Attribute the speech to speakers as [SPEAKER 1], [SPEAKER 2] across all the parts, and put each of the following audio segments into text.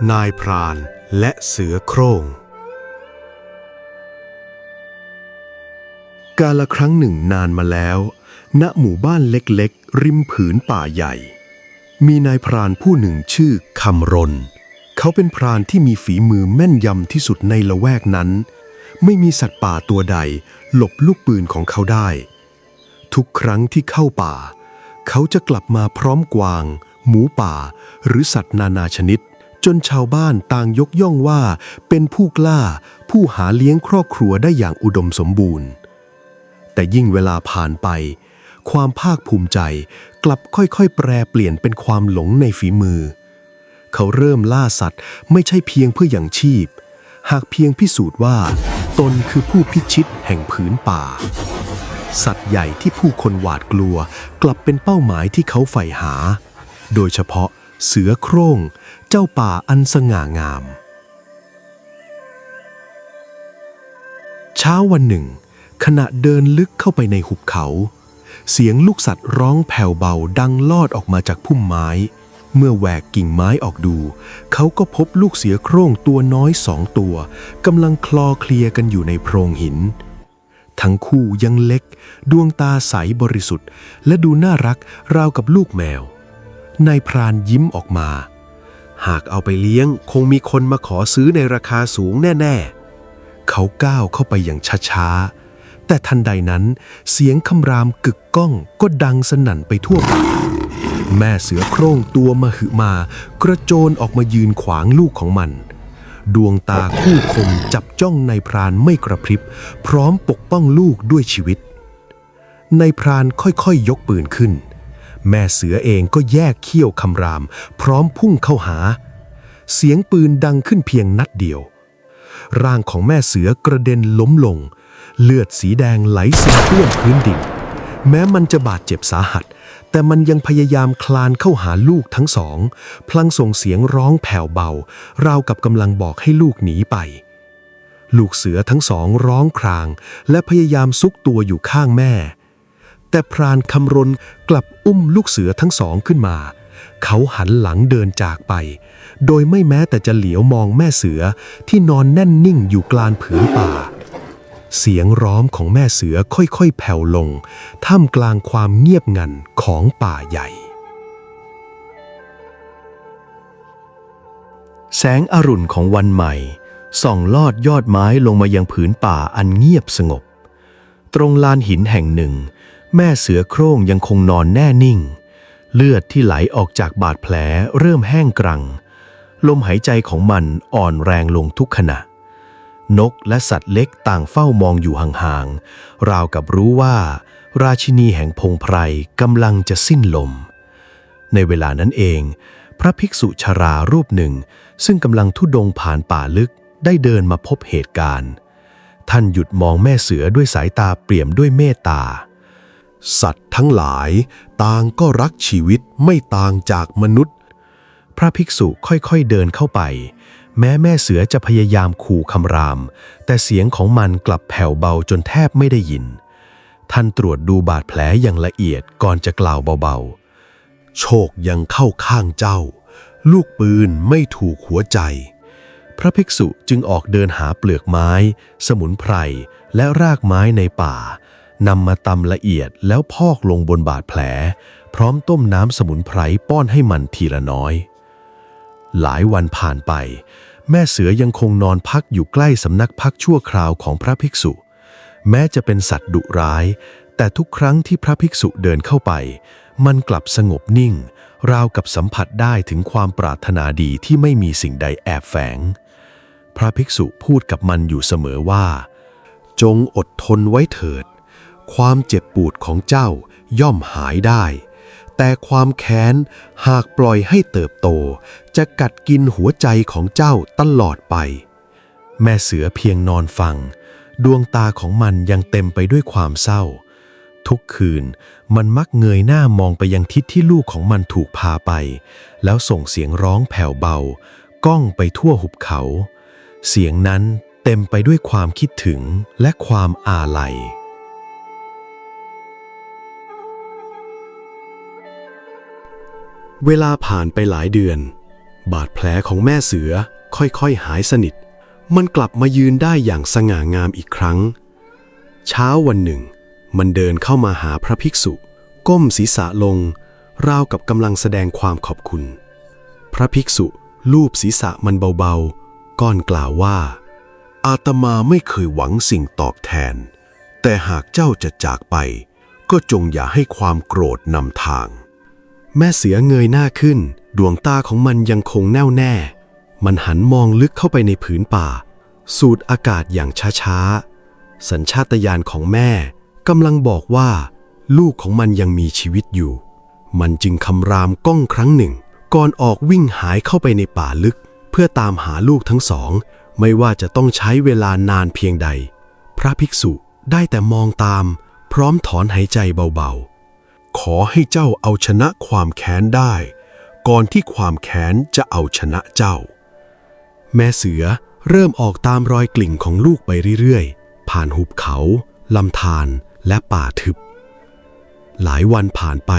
[SPEAKER 1] นายพรานและเสือโคร่งกาลครั้งหนึ่งนานมาแล้วณหมู่บ้านเล็กๆริมผืนป่าใหญ่มีนายพรานผู้หนึ่งชื่อคำรณเขาเป็นพรานที่มีฝีมือแม่นยำที่สุดในละแวกนั้นไม่มีสัตว์ป่าตัวใดหลบลูกปืนของเขาได้ทุกครั้งที่เข้าป่าเขาจะกลับมาพร้อมกวางหมูป่าหรือสัตว์นานาชนิดจนชาวบ้านต่างยกย่องว่าเป็นผู้กล้าผู้หาเลี้ยงครอบครัวได้อย่างอุดมสมบูรณ์แต่ยิ่งเวลาผ่านไปความภาคภูมิใจกลับค่อยๆแปรเปลี่ยนเป็นความหลงในฝีมือเขาเริ่มล่าสัตว์ไม่ใช่เพียงเพื่อหยั่งชีพหากเพียงพิสูจน์ว่าตนคือผู้พิชิตแห่งผืนป่าสัตว์ใหญ่ที่ผู้คนหวาดกลัวกลับเป็นเป้าหมายที่เขาใฝ่หาโดยเฉพาะเสือโคร่งเจ้าป่าอันสง่างามเช้าวันหนึ่งขณะเดินลึกเข้าไปในหุบเขาเสียงลูกสัตว์ร้องแผ่วเบาดังลอดออกมาจากพุ่มไม้เมื่อแหวกกิ่งไม้ออกดูเขาก็พบลูกเสือโคร่งตัวน้อย2 ตัวกำลังคลอเคลียกันอยู่ในโพรงหินทั้งคู่ยังเล็กดวงตาใสบริสุทธิ์และดูน่ารักราวกับลูกแมวนายพรานยิ้มออกมาหากเอาไปเลี้ยงคงมีคนมาขอซื้อในราคาสูงแน่ๆเขาก้าวเข้าไปอย่างช้าๆแต่ทันใดนั้นเสียงคำรามกึกก้องก็ดังสนั่นไปทั่วป่าแม่เสือโคร่งตัวมหึมากระโจนออกมายืนขวางลูกของมันดวงตาคู่คมจับจ้องนายพรานไม่กระพริบพร้อมปกป้องลูกด้วยชีวิตนายพรานค่อยๆยกปืนขึ้นแม่เสือเองก็แยกเขี้ยวคำรามพร้อมพุ่งเข้าหาเสียงปืนดังขึ้นเพียงนัดเดียวร่างของแม่เสือกระเด็นล้มลงเลือดสีแดงไหลซึมท่วมพื้นดินแม้มันจะบาดเจ็บสาหัสแต่มันยังพยายามคลานเข้าหาลูกทั้งสองพลางส่งเสียงร้องแผ่วเบาราวกับกำลังบอกให้ลูกหนีไปลูกเสือทั้งสองร้องครางและพยายามซุกตัวอยู่ข้างแม่แต่พรานคำรณกลับอุ้มลูกเสือทั้งสองขึ้นมาเขาหันหลังเดินจากไปโดยไม่แม้แต่จะเหลียวมองแม่เสือที่นอนแน่นนิ่งอยู่กลางผืนป่าเสียงร้องของแม่เสือค่อยๆแผ่วลงท่ามกลางความเงียบงันของป่าใหญ่แสงอรุณของวันใหม่ส่องลอดยอดไม้ลงมายังผืนป่าอันเงียบสงบตรงลานหินแห่งหนึ่งแม่เสือโคร่งยังคงนอนแน่นิ่งเลือดที่ไหลออกจากบาดแผลเริ่มแห้งกรังลมหายใจของมันอ่อนแรงลงทุกขณะนกและสัตว์เล็กต่างเฝ้ามองอยู่ห่างๆราวกับรู้ว่าราชินีแห่งพงไพรกำลังจะสิ้นลมในเวลานั้นเองพระภิกษุชรารูปหนึ่งซึ่งกำลังธุดงค์ผ่านป่าลึกได้เดินมาพบเหตุการณ์ท่านหยุดมองแม่เสือด้วยสายตาเปี่ยมด้วยเมตตาสัตว์ทั้งหลายต่างก็รักชีวิตไม่ต่างจากมนุษย์พระภิกษุค่อยๆเดินเข้าไปแม้แม่เสือจะพยายามขู่คำรามแต่เสียงของมันกลับแผ่วเบาจนแทบไม่ได้ยินท่านตรวจดูบาดแผลอย่างละเอียดก่อนจะกล่าวเบาๆโชคยังเข้าข้างเจ้าลูกปืนไม่ถูกหัวใจพระภิกษุจึงออกเดินหาเปลือกไม้สมุนไพรและรากไม้ในป่านำมาตำละเอียดแล้วพอกลงบนบาดแผลพร้อมต้มน้ำสมุนไพรป้อนให้มันทีละน้อยหลายวันผ่านไปแม่เสือยังคงนอนพักอยู่ใกล้สำนักพักชั่วคราวของพระภิกษุแม้จะเป็นสัตว์ดุร้ายแต่ทุกครั้งที่พระภิกษุเดินเข้าไปมันกลับสงบนิ่งราวกับสัมผัสได้ถึงความปรารถนาดีที่ไม่มีสิ่งใดแอบแฝงพระภิกษุพูดกับมันอยู่เสมอว่าจงอดทนไว้เถิดความเจ็บปวดของเจ้าย่อมหายได้แต่ความแค้นหากปล่อยให้เติบโตจะกัดกินหัวใจของเจ้าตลอดไปแม่เสือเพียงนอนฟังดวงตาของมันยังเต็มไปด้วยความเศร้าทุกคืนมันมักเงยหน้ามองไปยังทิศที่ลูกของมันถูกพาไปแล้วส่งเสียงร้องแผ่วเบาก้องไปทั่วหุบเขาเสียงนั้นเต็มไปด้วยความคิดถึงและความอาลัยเวลาผ่านไปหลายเดือน
[SPEAKER 2] บาดแผลของแม่เสือค่อยๆหายสนิทมันกลับมายืนได้อย่างสง่างามอีกครั้งเช้าวันหนึ่งมันเดินเข้ามาหาพระภิกษุก้มศีรษะลงราวกับกำลังแสดงความขอบคุณพระภิกษุลูบศีรษะมันเบาๆก่อนกล่าวว่าอาตมาไม่เคยหวังสิ่งตอบแทนแต่หากเจ้าจะจากไปก็จงอย่าให้ความโกรธนำทางแม่เสือเงยหน้าขึ้นดวงตาของมันยังคงแน่วแน่มันหันมองลึกเข้าไปในผืนป่าสูดอากาศอย่างช้าๆสัญชาตญาณของแม่กำลังบอกว่าลูกของมันยังมีชีวิตอยู่มันจึงคำรามก้องครั้งหนึ่งก่อนออกวิ่งหายเข้าไปในป่าลึกเพื่อตามหาลูกทั้งสองไม่ว่าจะต้องใช้เวลานานเพียงใดพระภิกษุได้แต่มองตามพร้อมถอนหายใจเบาๆขอให้เจ้าเอาชนะความแค้นได้ก่อนที่ความแค้นจะเอาชนะเจ้าแม่เสือเริ่มออกตามรอยกลิ่นของลูกไปเรื่อยๆผ่านหุบเขาลำธารและป่าทึบหลายวันผ่านไป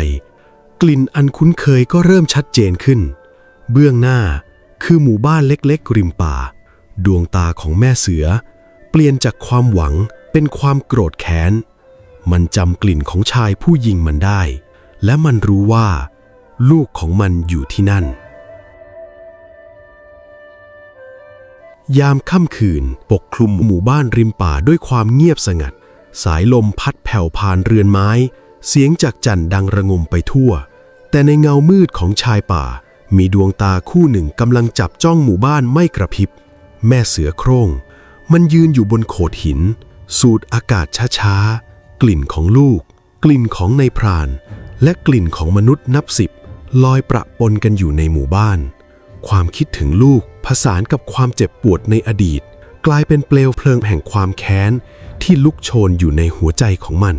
[SPEAKER 2] กลิ่นอันคุ้นเคยก็เริ่มชัดเจนขึ้นเบื้องหน้าคือหมู่บ้านเล็กๆริมป่าดวงตาของแม่เสือเปลี่ยนจากความหวังเป็นความโกรธแค้นมันจำกลิ่นของชายผู้ยิงมันได้และมันรู้ว่าลูกของมันอยู่ที่นั่นยามค่ำคืนปกคลุมหมู่บ้านริมป่าด้วยความเงียบสงัดสายลมพัดแผ่วผ่านเรือนไม้เสียงจากจั่นดังระงมไปทั่วแต่ในเงามืดของชายป่ามีดวงตาคู่หนึ่งกำลังจับจ้องหมู่บ้านไม่กระพริบแม่เสือโคร่งมันยืนอยู่บนโขดหินสูดอากาศช้าๆกลิ่นของลูกกลิ่นของนายพรานและกลิ่นของมนุษย์นับสิบลอยประปนกันอยู่ในหมู่บ้านความคิดถึงลูกผสานกับความเจ็บปวดในอดีตกลายเป็นเปลวเพลิงแห่งความแค้นที่ลุกโชนอยู่ในหัวใจของมัน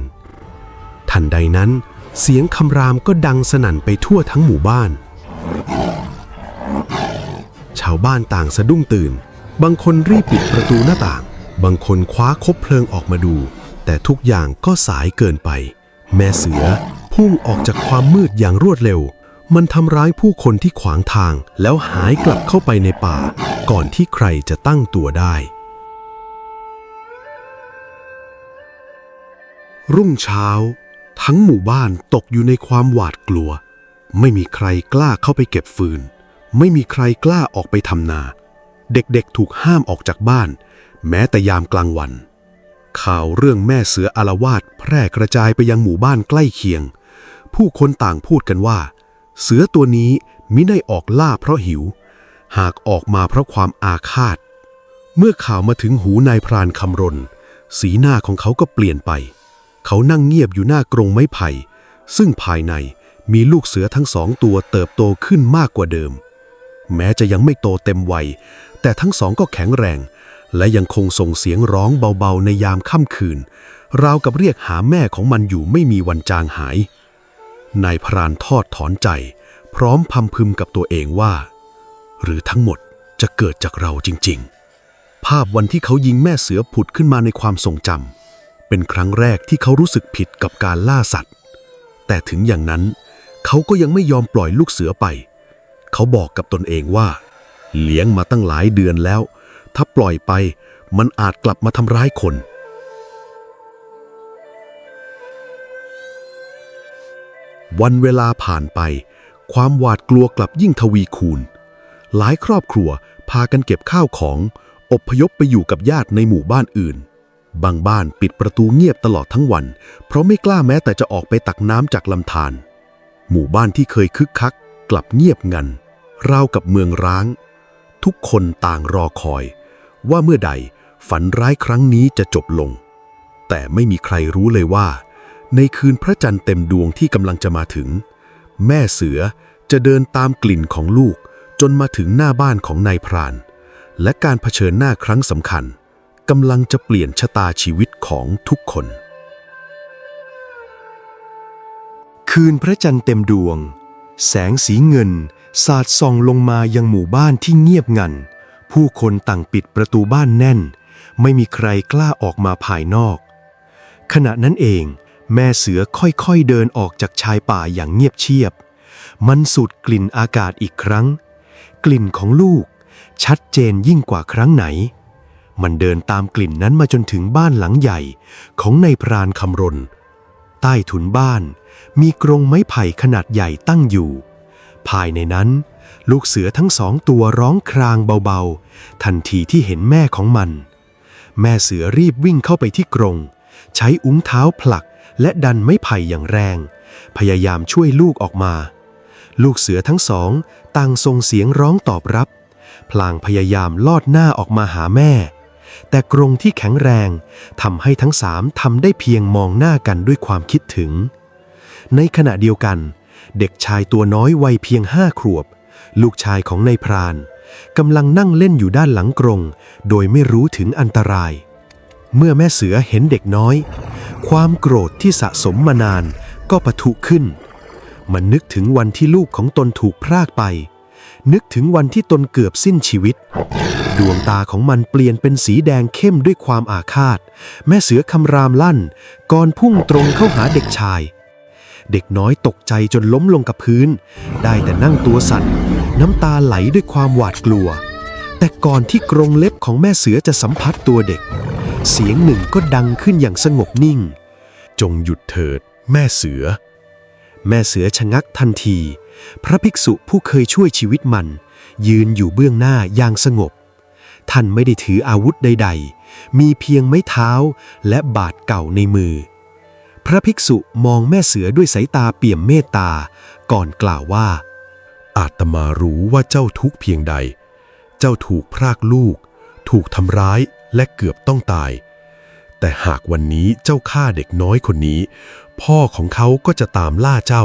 [SPEAKER 2] ทันใดนั้นเสียงคำรามก็ดังสนั่นไปทั่วทั้งหมู่บ้านชาวบ้านต่างสะดุ้งตื่นบางคนรีบปิดประตูหน้าต่างบางคนคว้าคบเพลิงออกมาดูแต่ทุกอย่างก็สายเกินไปแม่เสือพุ่งออกจากความมืดอย่างรวดเร็วมันทำร้ายผู้คนที่ขวางทางแล้วหายกลับเข้าไปในป่าก่อนที่ใครจะตั้งตัวได้รุ่งเช้าทั้งหมู่บ้านตกอยู่ในความหวาดกลัวไม่มีใครกล้าเข้าไปเก็บฟืนไม่มีใครกล้าออกไปทำนาเด็กๆถูกห้ามออกจากบ้านแม้แต่ยามกลางวันข่าวเรื่องแม่เสืออาละวาดแพร่กระจายไปยังหมู่บ้านใกล้เคียงผู้คนต่างพูดกันว่าเสือตัวนี้มิได้ออกล่าเพราะหิวหากออกมาเพราะความอาฆาตเมื่อข่าวมาถึงหูนายพรานคำรณสีหน้าของเขาก็เปลี่ยนไปเขานั่งเงียบอยู่หน้ากรงไม้ไผ่ซึ่งภายในมีลูกเสือทั้งสองตัวเติบโตขึ้นมากกว่าเดิมแม้จะยังไม่โตเต็มวัยแต่ทั้งสองก็แข็งแรงและยังคงส่งเสียงร้องเบาๆในยามค่ำคืนราวกับเรียกหาแม่ของมันอยู่ไม่มีวันจางหายนายพรานทอดถอนใจพร้อมพำพึมกับตัวเองว่าหรือทั้งหมดจะเกิดจากเราจริงๆภาพวันที่เขายิงแม่เสือผุดขึ้นมาในความทรงจำเป็นครั้งแรกที่เขารู้สึกผิดกับการล่าสัตว์แต่ถึงอย่างนั้นเขาก็ยังไม่ยอมปล่อยลูกเสือไปเขาบอกกับตนเองว่าเลี้ยงมาตั้งหลายเดือนแล้วถ้าปล่อยไปมันอาจกลับมาทำร้ายคนวันเวลาผ่านไปความหวาดกลัวกลับยิ่งทวีคูณหลายครอบครัวพากันเก็บข้าวของอพยพไปอยู่กับญาติในหมู่บ้านอื่นบางบ้านปิดประตูเงียบตลอดทั้งวันเพราะไม่กล้าแม้แต่จะออกไปตักน้ำจากลำธารหมู่บ้านที่เคยคึกคักกลับเงียบงันราวกับเมืองร้างทุกคนต่างรอคอยว่าเมื่อใดฝันร้ายครั้งนี้จะจบลงแต่ไม่มีใครรู้เลยว่าในคืนพระจันทร์เต็มดวงที่กำลังจะมาถึงแม่เสือจะเดินตามกลิ่นของลูกจนมาถึงหน้าบ้านของนายพรานและการเผชิญหน้าครั้งสำคัญกำลังจะเปลี่ยนชะตาชีวิตของทุกคนคืนพระจันทร์เต็มดวงแสงสีเงินสาดส่องลงมายังหมู่บ้านที่เงียบงันผู้คนต่างปิดประตูบ้านแน่นไม่มีใครกล้าออกมาภายนอกขณะนั้นเองแม่เสือค่อยๆเดินออกจากชายป่าอย่างเงียบเชียบมันสูดกลิ่นอากาศอีกครั้ง
[SPEAKER 1] กลิ่นของลูกชัดเจนยิ่งกว่าครั้งไหนมันเดินตามกลิ่นนั้นมาจนถึงบ้านหลังใหญ่ของนายพรานคำรณใต้ถุนบ้านมีกรงไม้ไผ่ขนาดใหญ่ตั้งอยู่ภายในนั้นลูกเสือทั้ง2 ตัวร้องครางเบาๆทันทีที่เห็นแม่ของมันแม่เสือรีบวิ่งเข้าไปที่กรงใช้อุ้งเท้าผลักและดันไม้ไผ่อย่างแรงพยายามช่วยลูกออกมาลูกเสือทั้ง2ต่างส่งเสียงร้องตอบรับพลางพยายามลอดหน้าออกมาหาแม่แต่กรงที่แข็งแรงทำให้ทั้ง3ทำได้เพียงมองหน้ากันด้วยความคิดถึงในขณะเดียวกันเด็กชายตัวน้อยวัยเพียง5 ขวบลูกชายของนายพรานกำลังนั่งเล่นอยู่ด้านหลังกรงโดยไม่รู้ถึงอันตรายเมื่อแม่เสือเห็นเด็กน้อยความโกรธที่สะสมมานานก็ปะทุขึ้นมันนึกถึงวันที่ลูกของตนถูกพรากไปนึกถึงวันที่ตนเกือบสิ้นชีวิตดวงตาของมันเปลี่ยนเป็นสีแดงเข้มด้วยความอาฆาตแม่เสือคำรามลั่นก่อนพุ่งตรงเข้าหาเด็กชายเด็กน้อยตกใจจนล้มลงกับพื้นได้แต่นั่งตัวสั่นน้ำตาไหลด้วยความหวาดกลัวแต่ก่อนที่กรงเล็บของแม่เสือจะสัมผัสตัวเด็กเสียงหนึ่งก็ดังขึ้นอย่างสงบนิ่งจงหยุดเถิดแม่เสือแม่เสือชะงักทันทีพระภิกษุผู้เคยช่วยชีวิตมันยืนอยู่เบื้องหน้าอย่างสงบท่านไม่ได้ถืออาวุธใดๆมีเพียงไม้เท้าและบาทเก่าในมือพระภิกษุมองแม่เสือด้วยสายตาเปี่ยมเมตตาก่อนกล่าวว่าอาตมารู้ว่าเจ้าทุกข์เพียงใดเจ้าถูกพรากลูกถูกทำร้ายและเกือบต้องตายแต่หากวันนี้เจ้าฆ่าเด็กน้อยคนนี้พ่อของเขาก็จะตามล่าเจ้า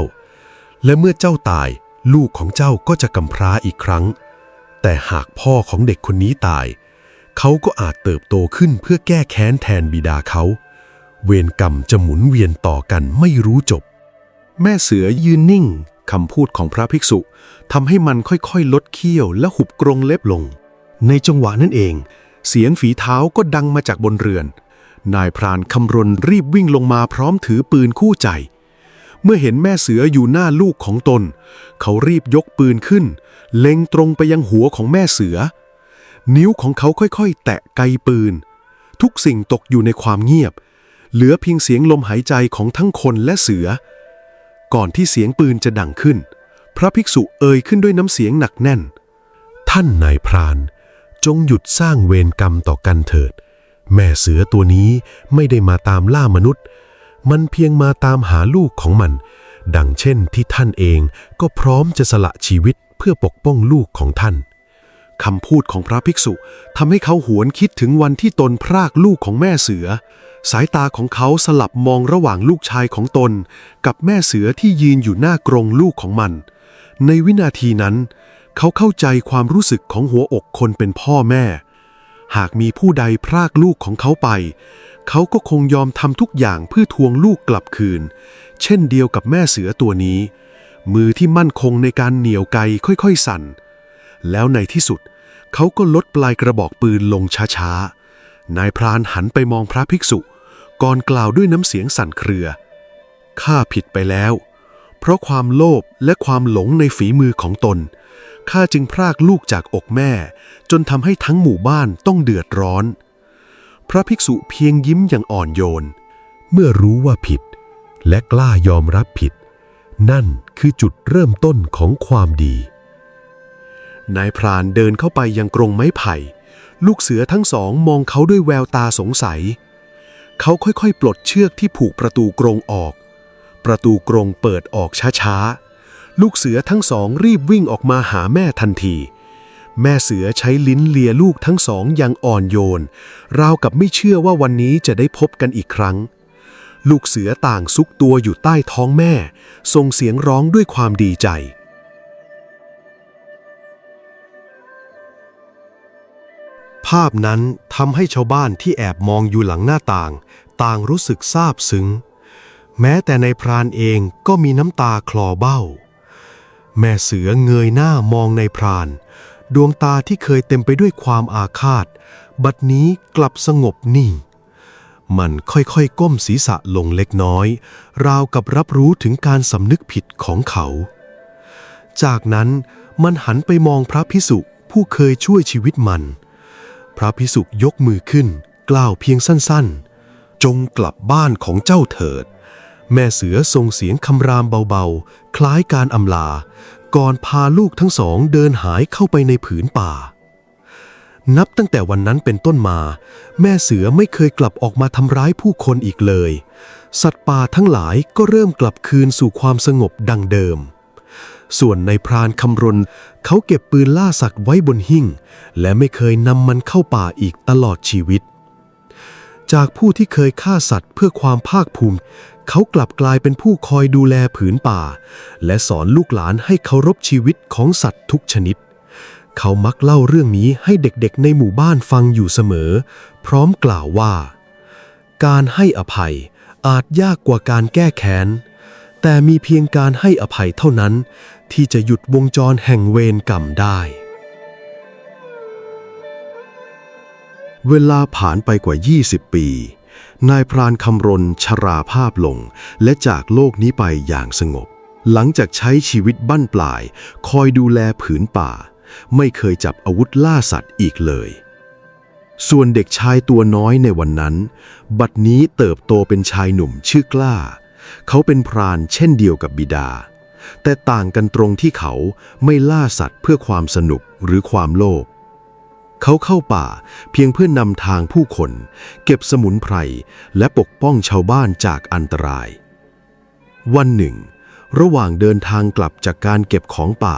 [SPEAKER 1] และเมื่อเจ้าตายลูกของเจ้าก็จะกำพร้าอีกครั้งแต่หากพ่อของเด็กคนนี้ตายเขาก็อาจเติบโตขึ้นเพื่อแก้แค้นแทนบิดาเขาเวรกรรมจะหมุนเวียนต่อกันไม่รู้จบแม่เสือยืนนิ่งคำพูดของพระภิกษุทำให้มันค่อยๆลดเขี้ยวและหุบกรงเล็บลงในจังหวะนั้นเองเสียงฝีเท้าก็ดังมาจากบนเรือนนายพรานคำรณรีบวิ่งลงมาพร้อมถือปืนคู่ใจเมื่อเห็นแม่เสืออยู่หน้าลูกของตนเขารีบยกปืนขึ้นเล็งตรงไปยังหัวของแม่เสือนิ้วของเขาค่อยๆแตะไกปืนทุกสิ่งตกอยู่ในความเงียบเหลือเพียงเสียงลมหายใจของทั้งคนและเสือก่อนที่เสียงปืนจะดังขึ้นพระภิกษุเอ่ยขึ้นด้วยน้ำเสียงหนักแน่นท่านนายพรานจงหยุดสร้างเวรกรรมต่อกันเถิดแม่เสือตัวนี้ไม่ได้มาตามล่ามนุษย์มันเพียงมาตามหาลูกของมันดังเช่นที่ท่านเองก็พร้อมจะสละชีวิตเพื่อปกป้องลูกของท่านคำพูดของพระภิกษุทำให้เขาหวนคิดถึงวันที่ตนพรากลูกของแม่เสือสายตาของเขาสลับมองระหว่างลูกชายของตนกับแม่เสือที่ยืนอยู่หน้ากรงลูกของมันในวินาทีนั้นเขาเข้าใจความรู้สึกของหัวอกคนเป็นพ่อแม่หากมีผู้ใดพรากลูกของเขาไปเขาก็คงยอมทำทุกอย่างเพื่อทวงลูกกลับคืนเช่นเดียวกับแม่เสือตัวนี้มือที่มั่นคงในการเหนี่ยวไกค่อยๆสั่นแล้วในที่สุดเขาก็ลดปลายกระบอกปืนลงช้าๆนายพรานหันไปมองพระภิกษุก่อนกล่าวด้วยน้ำเสียงสั่นเครือข้าผิดไปแล้วเพราะความโลภและความหลงในฝีมือของตนข้าจึงพรากลูกจากอกแม่จนทำให้ทั้งหมู่บ้านต้องเดือดร้อนพระภิกษุเพียงยิ้มอย่างอ่อนโยนเมื่อรู้ว่าผิดและกล้ายอมรับผิดนั่นคือจุดเริ่มต้นของความดีนายพรานเดินเข้าไปยังกรงไม้ไผ่ลูกเสือทั้ง2มองเขาด้วยแววตาสงสัยเขาค่อยๆปลดเชือกที่ผูกประตูกรงออกประตูกรงเปิดออกช้าๆลูกเสือทั้ง2รีบวิ่งออกมาหาแม่ทันทีแม่เสือใช้ลิ้นเลียลูกทั้ง2อย่างอ่อนโยนราวกับไม่เชื่อว่าวันนี้จะได้พบกันอีกครั้งลูกเสือต่างซุกตัวอยู่ใต้ท้องแม่ส่งเสียงร้องด้วยความดีใจภาพนั้นทำให้ชาวบ้านที่แอบมองอยู่หลังหน้าต่างรู้สึกซาบซึ้งแม้แต่ในพรานเองก็มีน้ำตาคลอเบ้าแม่เสือเงยหน้ามองในพรานดวงตาที่เคยเต็มไปด้วยความอาฆาตบัดนี้กลับสงบนิ่งมันค่อยๆก้มศีรษะลงเล็กน้อยราวกับรับรู้ถึงการสำนึกผิดของเขาจากนั้น
[SPEAKER 2] มันหันไปมองพระภิกษุผู้เคยช่วยชีวิตมันพระภิกษุยกมือขึ้นกล่าวเพียงสั้นๆจงกลับบ้านของเจ้าเถิดแม่เสือส่งเสียงคำรามเบาๆคล้ายการอำลาก่อนพาลูกทั้งสองเดินหายเข้าไปในผืนป่านับตั้งแต่วันนั้นเป็นต้นมาแม่เสือไม่เคยกลับออกมาทำร้ายผู้คนอีกเลยสัตว์ป่าทั้งหลายก็เริ่มกลับคืนสู่ความสงบดังเดิมส่วนในพรานคำรณเขาเก็บปืนล่าสัตว์ไว้บนหิ้งและไม่เคยนำมันเข้าป่าอีกตลอดชีวิตจากผู้ที่เคยฆ่าสัตว์เพื่อความภาคภูมิเขากลับกลายเป็นผู้คอยดูแลผืนป่าและสอนลูกหลานให้เคารพชีวิตของสัตว์ทุกชนิดเขามักเล่าเรื่องนี้ให้เด็กๆในหมู่บ้านฟังอยู่เสมอพร้อมกล่าวว่าการให้อภัยอาจยากกว่าการแก้แค้นแต่มีเพียงการให้อภัยเท่านั้นที่จะหยุดวงจรแห่งเวรกรรมได้เวลาผ่านไปกว่า20 ปีนายพรานคำรณชราภาพลงและจากโลกนี้ไปอย่างสงบหลังจากใช้ชีวิตบั้นปลายคอยดูแลผืนป่าไม่เคยจับอาวุธล่าสัตว์อีกเลยส่วนเด็กชายตัวน้อยในวันนั้นบัดนี้เติบโตเป็นชายหนุ่มชื่อกล้าเขาเป็นพรานเช่นเดียวกับบิดาแต่ต่างกันตรงที่เขาไม่ล่าสัตว์เพื่อความสนุกหรือความโลภเขาเข้าป่าเพียงเพื่อนำทางผู้คนเก็บสมุนไพรและปกป้องชาวบ้านจากอันตรายวันหนึ่งระหว่างเดินทางกลับจากการเก็บของป่า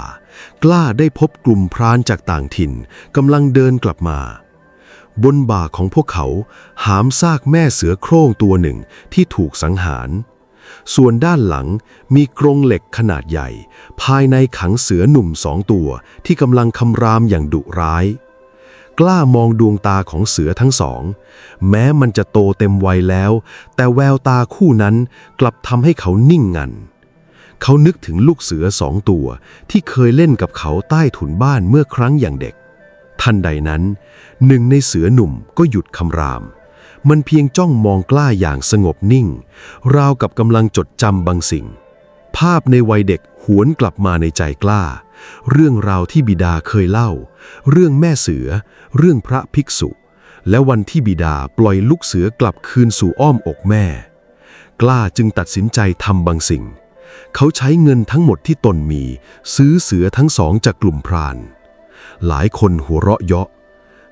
[SPEAKER 2] กล้าได้พบกลุ่มพรานจากต่างถิ่นกำลังเดินกลับมาบนบ่าของพวกเขาหามซากแม่เสือโคร่งตัวหนึ่งที่ถูกสังหารส่วนด้านหลังมีกรงเหล็กขนาดใหญ่ภายในขังเสือหนุ่ม2 ตัวที่กำลังคำรามอย่างดุร้ายกล้ามองดวงตาของเสือทั้งสองแม้มันจะโตเต็มวัยแล้วแต่แววตาคู่นั้นกลับทำให้เขานิ่งงันเขานึกถึงลูกเสือ2 ตัวที่เคยเล่นกับเขาใต้ถุนบ้านเมื่อครั้งอย่างเด็กทันใดนั้นหนึ่งในเสือหนุ่มก็หยุดคำรามมันเพียงจ้องมองกล้าอย่างสงบนิ่งราวกับกำลังจดจำบางสิ่งภาพในวัยเด็กหวนกลับมาในใจกล้าเรื่องราวที่บิดาเคยเล่าเรื่องแม่เสือเรื่องพระภิกษุและวันที่บิดาปล่อยลูกเสือกลับคืนสู่อ้อมอกแม่กล้าจึงตัดสินใจทำบางสิ่งเขาใช้เงินทั้งหมดที่ตนมีซื้อเสือทั้งสองจากกลุ่มพรานหลายคนหัวเราะเยาะ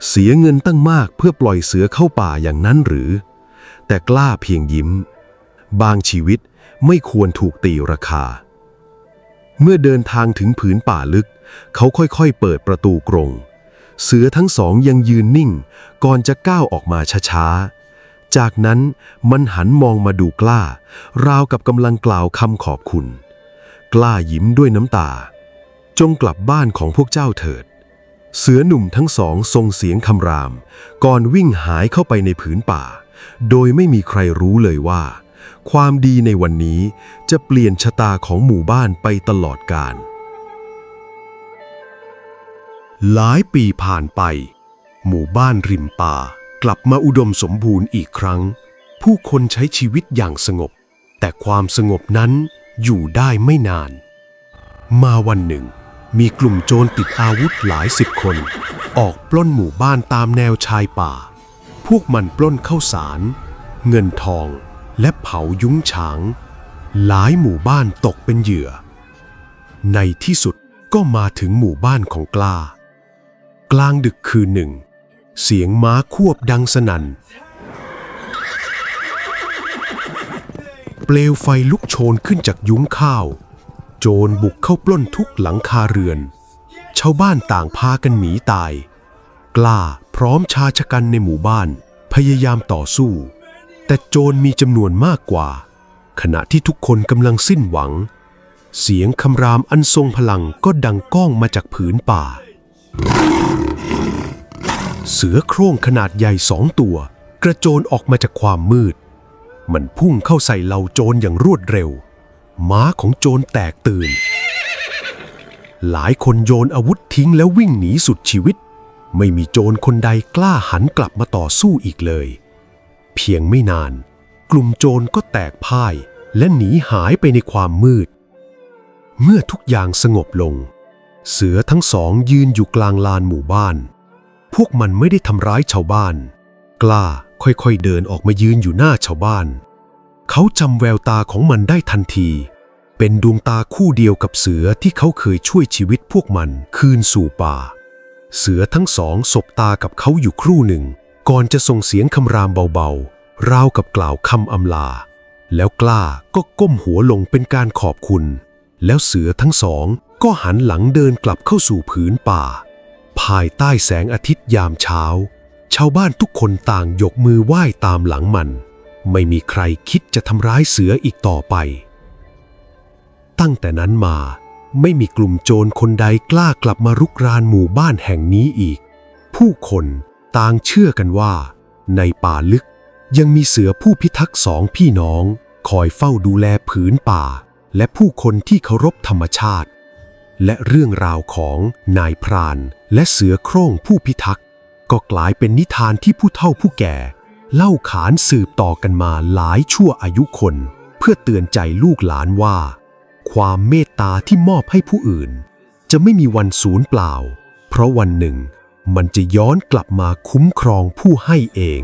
[SPEAKER 2] เสียเงินตั้งมากเพื่อปล่อยเสือเข้าป่าอย่างนั้นหรือแต่กล้าเพียงยิ้มบางชีวิตไม่ควรถูกตีราคาเมื่อเดินทางถึงผืนป่าลึกเขาค่อยๆเปิดประตูกรงเสือทั้งสองยังยืนนิ่งก่อนจะก้าวออกมาช้าๆจากนั้นมันหันมองมาดูกล้าราวกับกำลังกล่าวคำขอบคุณกล้ายิ้มด้วยน้ำตาจงกลับบ้านของพวกเจ้าเถิดเสือหนุ่มทั้งสองส่งเสียงคำรามก่อนวิ่งหายเข้าไปในผืนป่าโดยไม่มีใครรู้เลยว่าความดีในวันนี้จะเปลี่ยนชะตาของหมู่บ้านไปตลอดกาลหลายปีผ่านไปหมู่บ้านริมป่ากลับมาอุดมสมบูรณ์อีกครั้งผู้คนใช้ชีวิตอย่างสงบแต่ความสงบนั้นอยู่ได้ไม่นานมาวันหนึ่งมีกลุ่มโจรติดอาวุธหลาย10 คนออกปล้นหมู่บ้านตามแนวชายป่าพวกมันปล้นข้าวสารเงินทองและเผายุ้งฉางหลายหมู่บ้านตกเป็นเหยื่อในที่สุดก็มาถึงหมู่บ้านของกล้ากลางดึกคืนหนึ่งเสียงม้าควบดังสนั่นเปลวไฟลุกโชนขึ้นจากยุ้งข้าวโจรบุกเข้าปล้นทุกหลังคาเรือนชาวบ้านต่างพากันหนีตายกล้าพร้อมชายชะกันในหมู่บ้านพยายามต่อสู้แต่โจรมีจำนวนมากกว่าขณะที่ทุกคนกำลังสิ้นหวังเสียงคำรามอันทรงพลังก็ดังก้องมาจากผืนป่าเสือโคร่งขนาดใหญ่2 ตัวกระโจนออกมาจากความมืดมันพุ่งเข้าใส่เหล่าโจรอย่างรวดเร็วม้าของโจรแตกตื่นหลายคนโยนอาวุธทิ้งแล้ววิ่งหนีสุดชีวิตไม่มีโจรคนใดกล้าหันกลับมาต่อสู้อีกเลยเพียงไม่นานกลุ่มโจรก็แตกพ่ายและหนีหายไปในความมืดเมื่อทุกอย่างสงบลง เสือทั้งสองยืนอยู่กลางลานหมู่บ้านพวกมันไม่ได้ทำร้ายชาวบ้านกล้าค่อยๆเดินออกมายืนอยู่หน้าชาวบ้านเขาจำแววตาของมันได้ทันทีเป็นดวงตาคู่เดียวกับเสือที่เขาเคยช่วยชีวิตพวกมันคืนสู่ป่าเสือทั้งสองสบตากับเขาอยู่ครู่หนึ่งก่อนจะส่งเสียงคำรามเบาๆราวกับกล่าวคำอำลาแล้วกล้าก็ก้มหัวลงเป็นการขอบคุณแล้วเสือทั้งสองก็หันหลังเดินกลับเข้าสู่ผืนป่าภายใต้แสงอาทิตย์ยามเช้าชาวบ้านทุกคนต่างยกมือไหว้ตามหลังมันไม่มีใครคิดจะทำร้ายเสืออีกต่อไปตั้งแต่นั้นมาไม่มีกลุ่มโจรคนใดกล้ากลับมารุกรานหมู่บ้านแห่งนี้อีกผู้คนต่างเชื่อกันว่าในป่าลึกยังมีเสือผู้พิทักษ์สองพี่น้องคอยเฝ้าดูแลผืนป่าและผู้คนที่เคารพธรรมชาติและเรื่องราวของนายพรานและเสือโคร่งผู้พิทักษ์ก็กลายเป็นนิทานที่ผู้เฒ่าผู้แก่เล่าขานสืบต่อกันมาหลายชั่วอายุคนเพื่อเตือนใจลูกหลานว่าความเมตตาที่มอบให้ผู้อื่นจะไม่มีวันสูญเปล่าเพราะวันหนึ่งมันจะย้อนกลับมาคุ้มครองผู้ให้เอง